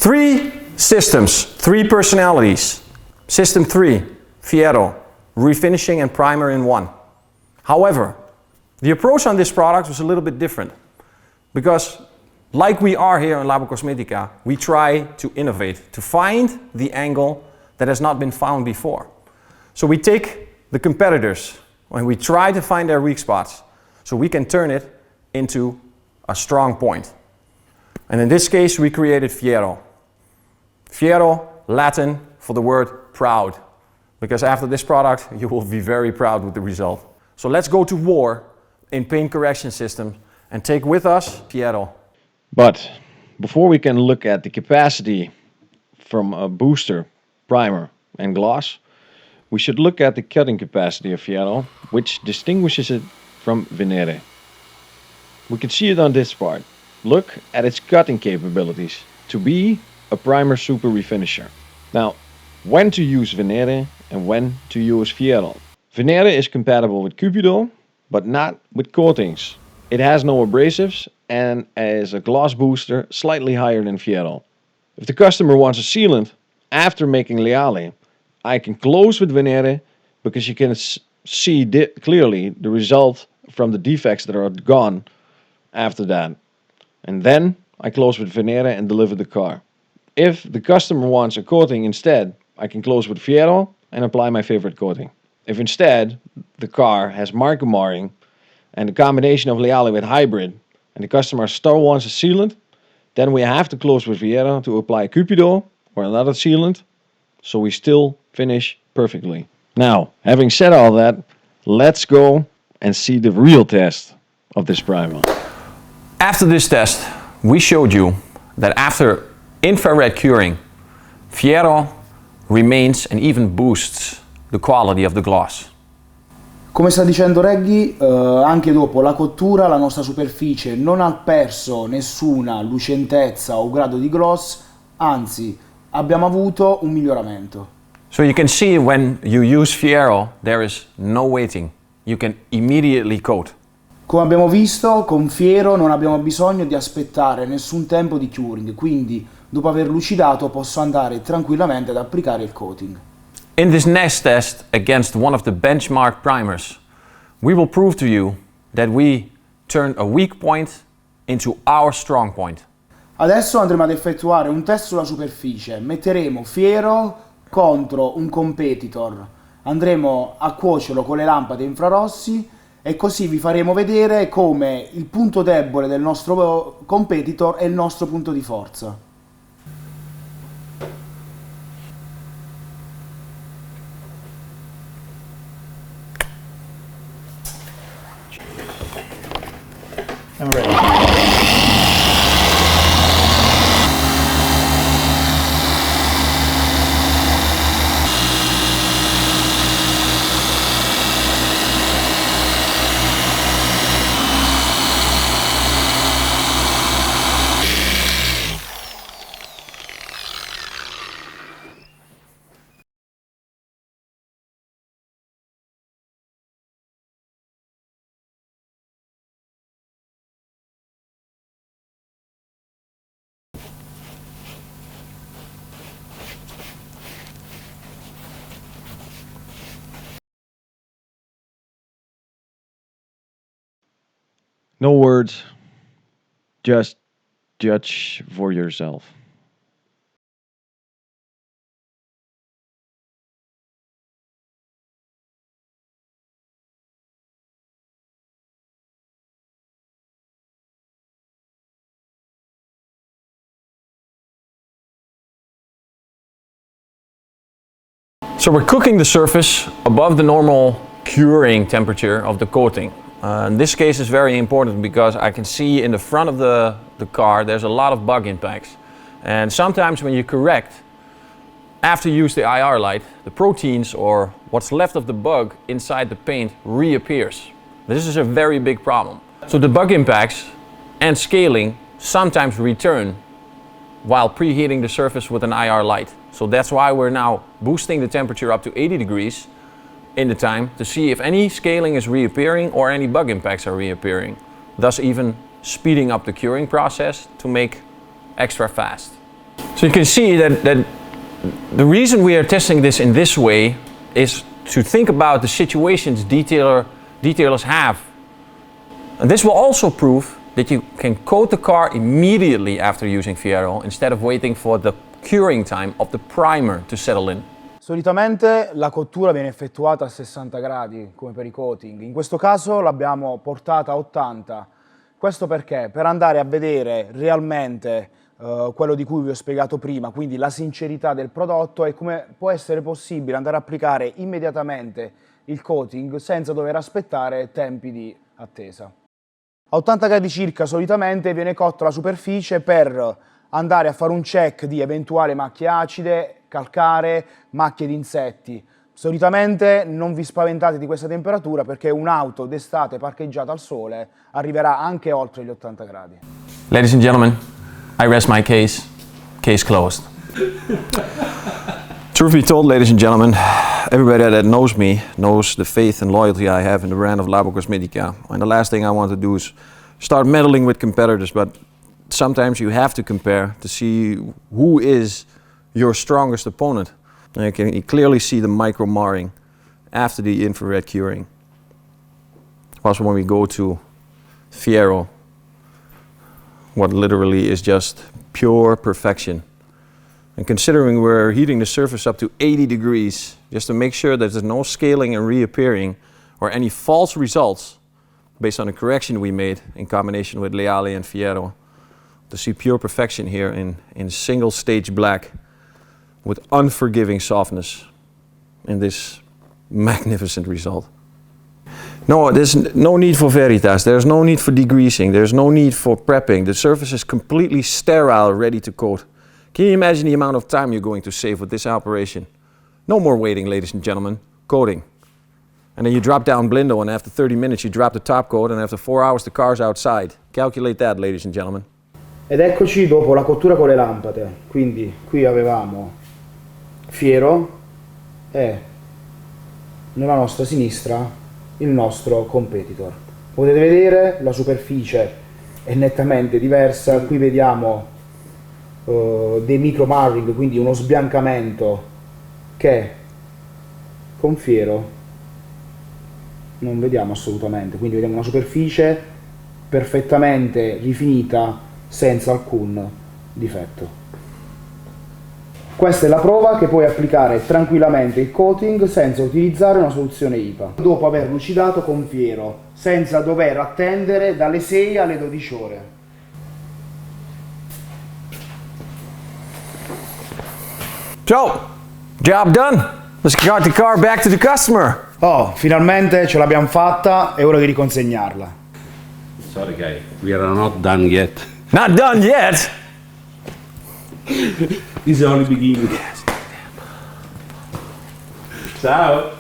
Three systems, three personalities. System 3, Fiero, refinishing and primer in one. However, the approach on this product was a little bit different because, like we are here in Labo Cosmetica, we try to innovate, to find the angle that has not been found before. So we take the competitors and we try to find their weak spots so we can turn it into a strong point. And in this case we created Fiero. Fiero, Latin for the word proud, because after this product you will be very proud with the result. So let's go to war in paint correction systems and take with us Fiero. But before we can look at the capacity from a booster, primer and gloss, we should look at the cutting capacity of Fiero, which distinguishes it from Venere. We can see it on this part. Look at its cutting capabilities to be a primer super refinisher. Now, when to use Venere and when to use Fiero. Venere is compatible with Cupido, but not with coatings. It has no abrasives and is a gloss booster slightly higher than Fiero. If the customer wants a sealant after making Leale, I can close with Venere because you can see clearly the result from the defects that are gone after that. And then I close with Venere and deliver the car. If the customer wants a coating instead, I can close with Fiero and apply my favorite coating. If instead the car has marker marring and the combination of Leale with hybrid and the customer still wants a sealant, then we have to close with Fiero to apply Cupido or another sealant so we still finish perfectly. Now, having said all that, let's go and see the real test of this primer. After this test, we showed you that after infrared curing, Fiero remains and even boosts the quality of the gloss. Come sta dicendo Reggie, anche dopo la cottura la nostra superficie non ha perso nessuna lucentezza o grado di gloss, anzi abbiamo avuto un miglioramento. So you can see when you use Fiero there is no waiting. You can immediately coat. Come abbiamo visto, con Fiero non abbiamo bisogno di aspettare nessun tempo di curing, quindi dopo aver lucidato posso andare tranquillamente ad applicare il coating. In this next test against one of the benchmark primers, we will prove to you that we turn a weak point into our strong point. Adesso andremo ad effettuare un test sulla superficie. Metteremo Fiero contro un competitor. Andremo a cuocerlo con le lampade infrarossi e così vi faremo vedere come il punto debole del nostro competitor è il nostro punto di forza. I'm ready. No words, just judge for yourself. So we're cooking the surface above the normal curing temperature of the coating. In this case is very important because I can see in the front of the car there's a lot of bug impacts. And sometimes when you correct, after you use the IR light, the proteins or what's left of the bug inside the paint reappears. This is a very big problem. So the bug impacts and scaling sometimes return while preheating the surface with an IR light. So that's why we're now boosting the temperature up to 80 degrees in the time to see if any scaling is reappearing or any bug impacts are reappearing, thus even speeding up the curing process to make extra fast. So you can see that the reason we are testing this in this way is to think about the situations detailers have. And this will also prove that you can coat the car immediately after using Fiero instead of waiting for the curing time of the primer to settle in. Solitamente la cottura viene effettuata a 60 gradi, come per i coating. In questo caso l'abbiamo portata a 80. Questo perché? Per andare a vedere realmente quello di cui vi ho spiegato prima, quindi la sincerità del prodotto e come può essere possibile andare a applicare immediatamente il coating senza dover aspettare tempi di attesa. A 80 gradi circa solitamente viene cotta la superficie per andare a fare un check di eventuali macchie acide, calcare, macchie di insetti. Solitamente non vi spaventate di questa temperatura perché un'auto d'estate parcheggiata al sole arriverà anche oltre gli 80 gradi. Ladies and gentlemen, I rest my case. Case closed. Truth be told, ladies and gentlemen, everybody that knows me knows the faith and loyalty I have in the brand of Labo Cosmetica. And the last thing I want to do is start meddling with competitors, but sometimes you have to compare to see who is your strongest opponent. And you can clearly see the micro marring after the infrared curing. Also when we go to Fiero, what literally is just pure perfection. And considering we're heating the surface up to 80 degrees, just to make sure that there's no scaling and reappearing or any false results based on the correction we made in combination with Leale and Fiero, to see pure perfection here in single stage black with unforgiving softness in this magnificent result. No, there's no need for Veritas, there's no need for degreasing, there's no need for prepping. The surface is completely sterile, ready to coat. Can you imagine the amount of time you're going to save with this operation? No more waiting, ladies and gentlemen, coating. And then you drop down Blindo and after 30 minutes you drop the top coat and after 4 hours the car's outside. Calculate that, ladies and gentlemen. Ed eccoci dopo la cottura con le lampade. Quindi qui avevamo Fiero e nella nostra sinistra il nostro competitor. Potete vedere la superficie è nettamente diversa. Qui vediamo dei micro marring, quindi uno sbiancamento che con Fiero non vediamo assolutamente, quindi vediamo una superficie perfettamente rifinita senza alcun difetto. Questa è la prova che puoi applicare tranquillamente il coating senza utilizzare una soluzione IPA, dopo aver lucidato con Fiero, senza dover attendere dalle 6 alle 12 ore. So, job done. Let's get the car back to the customer. Oh, finalmente ce l'abbiamo fatta, è ora di riconsegnerla. Sorry guy, we are not done yet. Not done yet. This is only beginning. Ciao.